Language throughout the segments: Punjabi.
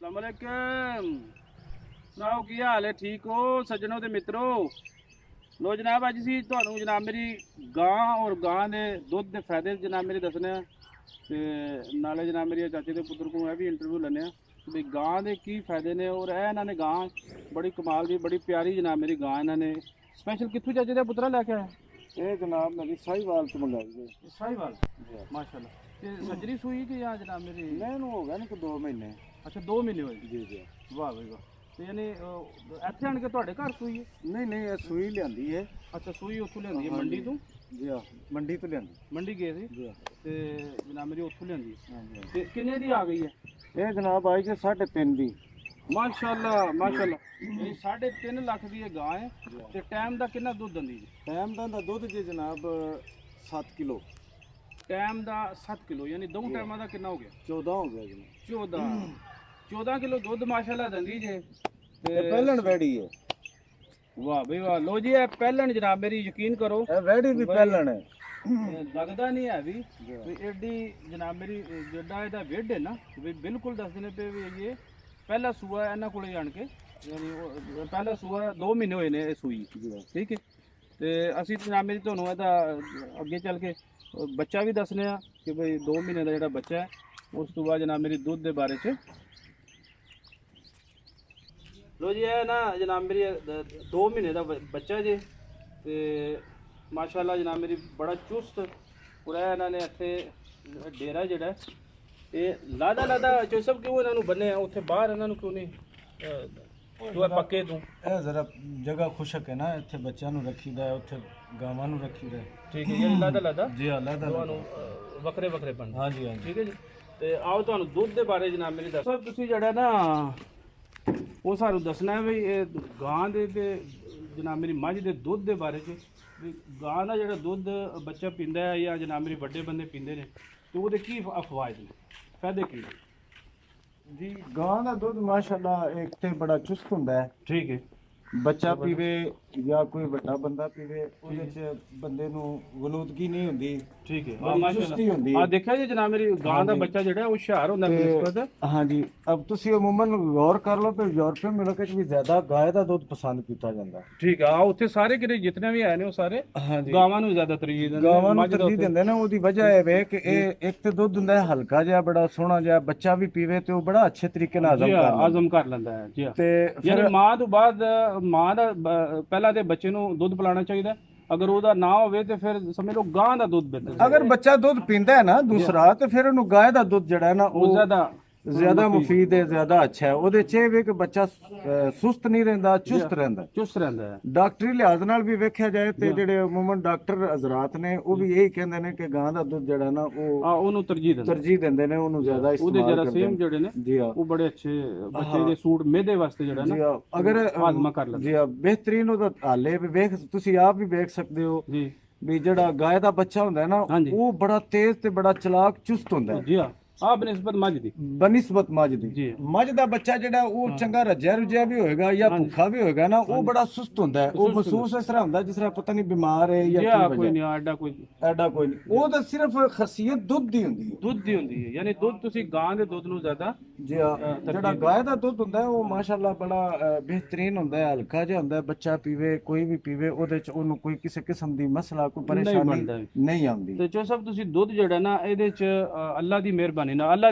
अस्सलाम वालेकुम। सुनाओ की हाल है? ठीक हो सज्जनों ते मित्रों? लो जनाब, अज असीं तुहानूं जनाब मेरी गां और गां दे दुध दे फायदे जनाब मेरी दसने ते नाले जनाब मेरी चाचे दे पुत्तर को भी इंटरव्यू लैने भी गां दे की फायदे ने। और इन्हां ने गां बड़ी कमाल दी बड़ी प्यारी जनाब मेरी गां इन्हां ने स्पैशल कित्थों चाचे दे पुत्तरा लैके आए? ये जनाब मेरी साहिवाल तो मंगाई है। साहिवाल माशाल्लाह। ते सजरी सूई कि या जनाब मेरी? मैनू हो गया ना कोई 2 महीने। अच्छा 2 महीने होए? जी जी। वाह भाई वाह। ਤੇ ਯਾਨੀ ਇੱਥੇ ਆਣ ਕੇ ਤੁਹਾਡੇ ਘਰ ਸੂਈ ਹੈ? नहीं नहीं ये सुई लियांदी है। ਅੱਛਾ ਸੂਈ ਉੱਥੋਂ ਲਿਆਂਦੀ ਹੈ ਮੰਡੀ ਤੋਂ? जी हाँ मंडी तो लियांदी। ਮੰਡੀ ਗਏ ਸੀ जी हाँ। ਤੇ ਜਨਾਬ ਮੇਰੀ ਉੱਥੋਂ ਲਿਆਂਦੀ हाँ जी हाँ। ਤੇ ਕਿੰਨੇ ਦੀ ਆ ਗਈ ਹੈ? ये जनाब आई है 3.5 दी। ਮਾਸ਼ਾਅੱਲਾ ਮਾਸ਼ਾਅੱਲਾ। ਇਹ 3.5 ਲੱਖ ਦੀ ਇਹ ਗਾਂ ਹੈ ਤੇ ਟਾਈਮ ਦਾ ਕਿੰਨਾ ਦੁੱਧ ਦਿੰਦੀ ਜੀ? टाइम का दूध जी जनाब 7 किलो। ਟਾਈਮ ਦਾ 7 ਕਿਲੋ ਯਾਨੀ ਦੋ ਟਾਈਮਾਂ ਦਾ ਕਿੰਨਾ ਹੋ ਗਿਆ? 14 हो गया जनाब। 14 ਕਿਲੋ ਦੁੱਧ ਮਾਸ਼ਾਅੱਲਾ ਦਿੰਦੀ ਜੇ। ये पहलन वैड़ी है। ਵਾਹ ਬਈ ਵਾਹ। ਲੋ ਜੀ ਇਹ ਪਹਿਲਣ ਜਨਾਬ ਮੇਰੀ ਯਕੀਨ ਕਰੋ ये वैड़ी भी पहलन है। ਲੱਗਦਾ ਨਹੀਂ ਹੈ ਵੀ ਐਡੀ ਜਨਾਬ ਮੇਰੀ ਜਿਹੜਾ ਇਹਦਾ ਵੇਡ ਹੈ ਨਾ ਵੀ ਬਿਲਕੁਲ ਦੱਸਦੇ ਨੇ ਪਏ ਵੀ ਇਹ ਪਹਿਲਾ ਸੂਆ ਇਹਨਾਂ ਕੋਲੇ ਆਣ ਕੇ ਯਾਨੀ ਪਹਿਲਾ ਸੂਆ 2 ਮਹੀਨੇ ਹੋਏ ਨੇ ਇਹ ਸੂਈ। ਠੀਕ ਹੈ ਤੇ ਅਸੀਂ ਜਨਾਬ ਮੇਰੀ ਤੁਹਾਨੂੰ ਇਹਦਾ ਅੱਗੇ ਚੱਲ ਕੇ ਬੱਚਾ ਵੀ ਦੱਸਨੇ ਆ ਕਿ ਬਈ 2 ਮਹੀਨੇ ਦਾ ਜਿਹੜਾ ਬੱਚਾ ਹੈ ਉਸ ਤੋਂ ਬਾਅਦ ਜਨਾਬ ਮੇਰੀ ਦੁੱਧ ਦੇ ਬਾਰੇ 'ਚ। ਲੋ ਜੀ ਇਹ ਨਾ ਜਨਾਬ ਮੇਰੀ 2 ਮਹੀਨੇ ਦਾ ਬੱਚਾ ਜੇ ਤੇ ਮਾਸ਼ਾਅੱਲਾ ਜਨਾਬ ਮੇਰੀ ਬੜਾ ਚੁਸਤ ਪੂਰਾ ਇਹਨਾਂ ਨੇ ਇੱਥੇ ਡੇਰਾ ਜਿਹੜਾ ਇਹ ਲਾਦਾ ਜੋ ਸਭ ਕਿਉਂ ਇਹਨਾਂ ਨੂੰ ਬੰਨੇ ਆ ਉੱਥੇ ਬਾਹਰ ਇਹਨਾਂ ਨੂੰ ਕਿਉਂ ਨਹੀਂ ਜੋ ਪੱਕੇ ਤੋਂ? ਇਹ ਜ਼ਰਾ ਜਗ੍ਹਾ ਖੁਸ਼ਕ ਹੈ ਨਾ, ਇੱਥੇ ਬੱਚਿਆਂ ਨੂੰ ਰੱਖੀਦਾ ਹੈ, ਉੱਥੇ ਗਾਵਾਂ ਨੂੰ ਰੱਖੀਦਾ ਹੈ। ਠੀਕ ਹੈ ਜੀ ਲਾਦਾ ਜੀ ਹਾਂ ਲਾਦਾ ਤੁਹਾਨੂੰ ਵੱਖਰੇ ਵੱਖਰੇ ਬਣ। ਹਾਂ ਜੀ ਹਾਂ ਜੀ। ਠੀਕ ਹੈ ਜੀ। ਤੇ ਆਓ ਤੁਹਾਨੂੰ ਦੁੱਧ ਦੇ ਬਾਰੇ ਜਨਾਬ ਮੇਰੀ ਦੱਸੋ। ਤੁਸੀਂ ਜਿਹੜਾ ਨਾ ਉਹ ਸਾਨੂੰ ਦੱਸਣਾ ਵੀ ਇਹ ਗਾਂ ਦੇ ਤੇ ਜਨਾਬ ਮੇਰੀ ਮੱਝ ਦੇ ਦੁੱਧ ਦੇ ਬਾਰੇ 'ਚ ਵੀ ਗਾਂ ਦਾ ਜਿਹੜਾ ਦੁੱਧ ਬੱਚਾ ਪੀਂਦਾ ਹੈ ਜਾਂ ਜਨਾਬ ਮੇਰੀ ਵੱਡੇ ਬੰਦੇ ਪੀਂਦੇ ਨੇ ਤੇ ਉਹਦੇ ਕੀ ਫਵਾਇਦ ਨੇ, ਫਾਇਦੇ ਕੀ ਨੇ? जी गां का दूध माशाल्लाह एक ते बड़ा चुस्त हुंदा है। ठीक है। ਬੱਚਾ ਪੀਵੇ ਜਾਂ ਕੋਈ ਵੱਡਾ ਬੰਦਾ ਪੀਵੇ ਉਹਦੇ ਚ ਬੰਦੇ ਨੂੰ ਗਲੂਦਗੀ ਨਹੀਂ ਹੁੰਦੀ। ਠੀਕ ਹੈ। ਬੜੀ ਚੁਸਤੀ ਹੁੰਦੀ ਹੈ। ਆ ਦੇਖਿਆ ਜੀ ਜਨਾਬ ਮੇਰੀ ਗਾਂ ਦਾ ਬੱਚਾ ਜਿਹੜਾ ਉਹ ਹੁਸ਼ਿਆਰ ਹੁੰਦਾ ਬਿਸਕੁਟ। ਹਾਂਜੀ ਅਬ ਤੁਸੀਂ ਅਮੂਮਨ ਗੌਰ ਕਰ ਲਓ ਕਿ ਯੂਰਪੀਅਨ ਮੁਲਕ ਵਿੱਚ ਵੀ ਜ਼ਿਆਦਾ ਗਾਂ ਦਾ ਦੁੱਧ ਪਸੰਦ ਕੀਤਾ ਜਾਂਦਾ। ਠੀਕ ਆ ਉੱਥੇ ਸਾਰੇ ਕਿਤੇ ਜਿਤਨੇ ਵੀ ਆਏ ਨੇ ਉਹ ਸਾਰੇ ਹਾਂਜੀ ਗਾਵਾਂ ਨੂੰ ਜ਼ਿਆਦਾ ਤਰਜੀਹ ਦਿੰਦੇ ਨੇ। ਗਾਵਾਂ ਨੂੰ ਤਰਜੀਹ ਦਿੰਦੇ ਨੇ। ਉਹਦੀ ਵਜ੍ਹਾ ਇਹ ਵੇ ਕਿ ਇਹ ਇੱਕ ਤੇ ਦੁੱਧ ਹੁੰਦਾ ਹੈ ਹਲਕਾ ਜਿਹਾ ਬੜਾ ਸੋਹਣਾ ਜਿਹਾ, ਬੱਚਾ ਵੀ ਪੀਵੇ ਤੇ ਉਹ ਬੜਾ ਅੱਛੇ ਤਰੀਕੇ ਨਾਲ ਹਜ਼ਮ ਕਰ ਲੈਂਦਾ ਹੈ। ਜੀ ਤੇ ਯਾਨੀ ਮਾਂ ਤੋਂ ਬਾਅਦ ਮਾਂ ਦਾ ਪਹਿਲਾਂ ਤੇ ਬੱਚੇ ਨੂੰ ਦੁੱਧ ਪਿਲਾਉਣਾ ਚਾਹੀਦਾ। ਅਗਰ ਉਹਦਾ ਨਾ ਹੋਵੇ ਤੇ ਫਿਰ ਸਮਝ ਲਓ ਗਾਂ ਦਾ ਦੁੱਧ ਪੀਂਦਾ। ਅਗਰ ਬੱਚਾ ਦੁੱਧ ਪੀਂਦਾ ਹੈ ਨਾ ਦੂਸਰਾ ਤੇ ਫਿਰ ਉਹਨੂੰ ਗਾਂ ਦਾ ਦੁੱਧ ਜਿਹੜਾ ਹੈ ਨਾ ਉਹ ਜ਼ਿਆਦਾ ਮੁਫੀਦ ਹੈ, ਜ਼ਿਆਦਾ ਅੱਛਾ ਹੈ। ਉਹਦੇ ਚ ਇਹ ਵੇ ਕਿ ਬੱਚਾ ਸੁਸਤ ਨਹੀਂ ਰਹਿੰਦਾ, ਚੁਸਤ ਰਹਿੰਦਾ ਹੈ। ਡਾਕਟਰੀ ਲਿਹਾਜ਼ ਨਾਲ ਵੀ ਵੇਖਿਆ ਜਾਏ ਤੇ ਜਿਹੜੇ ਅਮੂਮਨ ਡਾਕਟਰ ਹਜ਼ਰਾਤ ਨੇ ਉਹ ਵੀ ਇਹੀ ਕਹਿੰਦੇ ਨੇ ਕਿ ਗਾਂ ਦਾ ਦੁੱਧ ਜਿਹੜਾ ਨਾ ਉਹ ਉਹਨੂੰ ਤਰਜੀਹ ਦਿੰਦੇ ਨੇ, ਉਹਨੂੰ ਜ਼ਿਆਦਾ ਉਹਦੇ ਜਰਾਸੀਮ ਜਿਹੜੇ ਨੇ ਜੀ ਹਾਂ ਉਹ ਬੜੇ ਅੱਛੇ ਬੱਚੇ ਦੇ ਸੂਟ ਮਿਹਦੇ ਵਾਸਤੇ ਜਿਹੜਾ ਨਾ ਅਗਰ ਹਾਜ਼ਮਾ ਕਰ ਲੈਂਦਾ। ਜੀ ਹਾਂ ਬਿਹਤਰੀਨ ਉਹਦਾ ਹਾਲੇ ਵੀ ਵੇਖ ਤੁਸੀਂ ਆਪ ਵੀ ਵੇਖ ਸਕਦੇ ਹੋ ਜੀ ਵੀ ਜਿਹੜਾ ਗਾਂ ਦਾ ਬੱਚਾ ਹੁੰਦਾ ਹੈ ਨਾ ਉਹ ਬੜਾ ਤੇਜ਼ ਤੇ ਬੜਾ ਚਲਾਕ ਚੁਸਤ ਹੁੰਦਾ ਹੈ। ਜੀ ਹਾਂ ਬਨਿਸਬਤ ਮੱਝ ਦੀ ਮੱਝ ਦੀ ਮੱਝ ਦਾ ਬੱਚਾ ਜਿਹੜਾ ਉਹ ਚੰਗਾ ਰੱਜਿਆ ਰੁਜਿਆ ਵੀ ਹੋਏਗਾ ਜਾਂ ਭੁੱਖਾ ਵੀ ਹੋਏਗਾ ਨਾ ਉਹ ਬੜਾ ਸੁਸਤ ਹੁੰਦਾ ਹੈ। ਉਹ ਮਹਿਸੂਸ ਇਸ ਤਰ੍ਹਾਂ ਹੁੰਦਾ ਜਿਸ ਤਰ੍ਹਾਂ ਪਤਾ ਨਹੀਂ ਬਿਮਾਰ ਹੈ ਜਾਂ ਕੋਈ ਨਹੀਂ ਐਡਾ ਕੋਈ ਨਹੀਂ। ਉਹ ਤਾਂ ਸਿਰਫ ਖਸੀਅਤ ਦੁੱਧ ਦੀ ਹੁੰਦੀ ਹੈ। ਯਾਨੀ ਦੁੱਧ ਤੁਸੀਂ ਗਾਂ ਦੇ ਦੁੱਧ ਨੂੰ ਜ਼ਿਆਦਾ ਜੀ ਜਿਹੜਾ ਗਾਂ ਦਾ ਦੁੱਧ ਹੁੰਦਾ ਹੈ ਉਹ ਮਾਸ਼ਾਅੱਲਾ ਬੜਾ ਬਿਹਤਰੀਨ ਹੁੰਦਾ ਹੈ, ਹਲਕਾ ਜਿਹਾ ਹੁੰਦਾ ਹੈ। ਬੱਚਾ ਪੀਵੇ ਕੋਈ ਵੀ ਪੀਵੇ ਉਹਦੇ ਚ ਉਹਨੂੰ ਕੋਈ ਕਿਸੇ ਕਿਸਮ ਦੀ ਮਸਲਾ ਕੋਈ ਪਰੇਸ਼ਾਨੀ ਨਹੀਂ ਆਉਂਦੀ। ਤੇ ਜੋ ਸਭ ਤੁਸੀਂ ਦੁੱਧ ਜਿਹੜਾ ਨਾ ਇਹਦੇ ਚ ਅੱਲਾ ਦੀ ਮਿਹਰਬਾਨੀ ਨਾਲ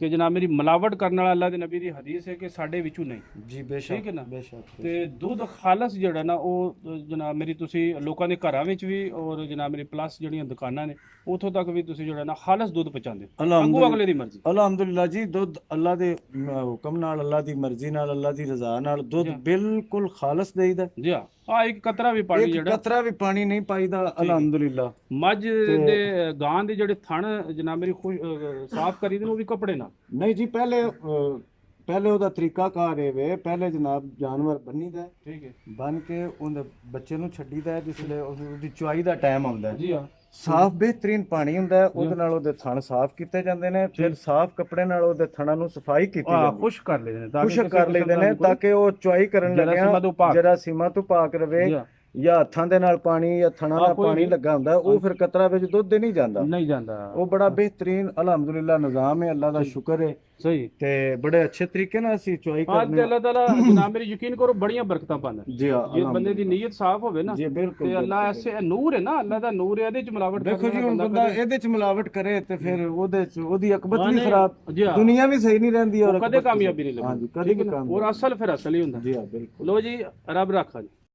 ਕਿ ਜਨਾਬ ਮੇਰੀ ਮਿਲਾਵਟ ਕਰਨ ਵਾਲਾ ਅੱਲਾ ਦੇ ਨਬੀ ਦੀ ਹਦੀਸ ਹੈ ਕਿ ਸਾਡੇ ਵਿੱਚੋਂ ਨਹੀਂ। ਜੀ ਬੇਸ਼ੱਕ। ਠੀਕ ਹੈ ਨਾ ਬੇਸ਼ੱਕ। ਤੇ ਦੁੱਧ ਖਾਲਸ ਜਿਹੜਾ ਨਾ ਉਹ ਜਨਾਬ ਮੇਰੀ ਤੁਸੀਂ ਲੋਕਾਂ ਦੇ ਘਰਾਂ ਵਿੱਚ ਵੀ ਔਰ ਜਨਾਬ ਮੇਰੀ ਪਲੱਸ ਜਿਹੜੀਆਂ ਦੁਕਾਨਾਂ ਨੇ ਉਥੋਂ ਤੱਕ ਵੀ ਤੁਸੀਂ ਜਿਹੜਾ ਨਾ ਖਾਲਸ ਦੁੱਧ ਪਹੁੰਚਾਉਂਦੇ ਹੋ ਅਗਲੇ ਦੀ ਮਰਜ਼ੀ। ਅਲਹਮਦੁਲਿਲਾ ਜੀ ਦੁੱਧ ਅੱਲਾ ਦੇ ਹੁਕਮ ਨਾਲ, ਅੱਲਾ ਦੀ ਮਰਜ਼ੀ ਨਾਲ, ਅੱਲਾ ਦੀ ਰਜ਼ਾ ਨਾਲ ਦੁੱਧ ਬਿਲਕੁਲ ਖਾਲਸ ਦੇਈਦਾ। ਜੀ ਹਾਂ ਇੱਕ ਕਤਰਾ ਵੀ ਪਾਣੀ ਜਿਹੜਾ ਕਤਰਾ ਵੀ ਪਾਣੀ ਨਹੀਂ ਪਾਈਦਾ ਅਲਹਮਦੁਲਿਲਾ। ਮੱਝ ਦੇ ਗਾਂ ਦੇ ਜਿਹੜੇ ਥਣ ਜਨਾਬ ਮੇਰੀ ਸਾਫ਼ ਕਰੀਦੇ ਨੇ ਉਹ ਵੀ ਕੱਪੜੇ ਨਾਲ ਨਹੀਂ ਜੀ। ਪਹਿਲੇ ਉਹਦਾ ਤਰੀਕਾ ਕਾਰ ਇਹ ਵੇ ਪਹਿਲੇ ਜਨਾਬ ਜਾਨਵਰ ਬੰਨੀਦਾ। ਠੀਕ ਹੈ। ਬੰਨ ਕੇ ਉਹਦੇ ਬੱਚੇ ਨੂੰ ਛੱਡੀਦਾ ਜਿਸ ਵੇਲੇ ਉਹਦੀ ਚੁਆਈ ਦਾ ਟਾਈਮ ਆਉਂਦਾ। ਜੀ ਹਾਂ। ਸਾਫ਼ ਬਿਹਤਰੀਨ ਪਾਣੀ ਹੁੰਦਾ ਉਹਦੇ ਨਾਲ ਉਹਦੇ ਥਣ ਸਾਫ਼ ਕੀਤੇ ਜਾਂਦੇ ਨੇ। ਫਿਰ ਸਾਫ਼ ਕੱਪੜੇ ਨਾਲ ਉਹਦੇ ਥਣਾਂ ਨੂੰ ਸਫਾਈ ਕੀਤੀ ਜਾਂਦੀ ਹੈ। ਖੁਸ਼ਕ ਕਰ ਲੈਂਦੇ ਨੇ ਤਾਂ ਕਿ ਉਹ ਚੁਆਈ ਕਰਨ ਲੱਗਿਆ ਜਰਾਸੀਮਾਂ ਤੋਂ ਪਾਕ ਰਵੇ ਜਾਂ ਹੱਥਾਂ ਦੇ ਨਾਲ ਪਾਣੀ ਜਾਂ ਥਣਾ ਹਾਂ, ਨਾਲ ਕੋਈ ਪਾਣੀ ਵੀ। ਲੱਗਾ ਹੁੰਦਾ, ਉਹ ਫਿਰ ਕਤਰਾ ਵਿੱਚ ਦੁੱਧ ਨਹੀਂ ਜਾਂਦਾ। ਨਹੀਂ ਜਾਂਦਾ। ਉਹ ਬੜਾ ਬਿਹਤਰੀਨ ਅਲਹਮਦੁਲਿਲਾ ਨਿਜ਼ਾਮ ਹੈ, ਅੱਲਾ ਦਾ ਸ਼ੁਕਰ ਹੈ। ਸਹੀ। ਤੇ ਬੜੇ ਅੱਛੇ ਤਰੀਕੇ ਨਾਲ ਅਸੀਂ ਚੁਆਈ ਹਾਂ ਕਰਨੇ ਤੇ ਅੱਲਾਹ ਤਾਲਾ ਜਨਾਬ ਮੇਰੀ ਯਕੀਨ ਕਰੋ ਬੜੀਆਂ ਬਰਕਤਾਂ ਪਾਉਂਦਾ। ਜੀ ਹਾਂ, ਜੇ ਬੰਦੇ ਦੀ ਨੀਅਤ ਸਾਫ਼ ਹੋਵੇ ਨਾ ਜੀ ਬਿਲਕੁਲ ਤੇ ਅੱਲਾਹ ਐਸੇ ਨੂਰ ਹੈ ਨਾ, ਅੱਲਾਹ ਦਾ ਨੂਰ ਹੈ, ਇਹਦੇ ਚ ਮਿਲਾਵਟ ਦੇਖੋ ਜੀ, ਹੁਣ ਬੰਦਾ ਇਹਦੇ ਚ ਮਿਲਾਵਟ ਕਰੇ ਤੇ ਫਿਰ ਉਹਦੇ ਚ ਉਹਦੀ ਅਕਬਤ ਵੀ ਨਹੀਂ, ਖਰਾਬ, ਜੀ ਹਾਂ। ਦੁਨੀਆ ਵੀ ਸਹੀ ਨਹੀਂ ਰਹਿੰਦੀ ਔਰ ਕਦੇ ਕਾਮਯਾਬੀ ਨਹੀਂ ਹਾਂਜੀ ਲੱਗਦੀ। ਕਦੇ ਵੀ ਕੰਮ ਔਰ ਅਸਲ ਫਿਰ ਅਸਲ ਹੀ ਹੁੰਦਾ। ਜੀ ਹਾਂ ਬਿਲਕੁਲ। ਲੋ ਜੀ ਰੱਬ ਰੱਖਾ ਜੀ।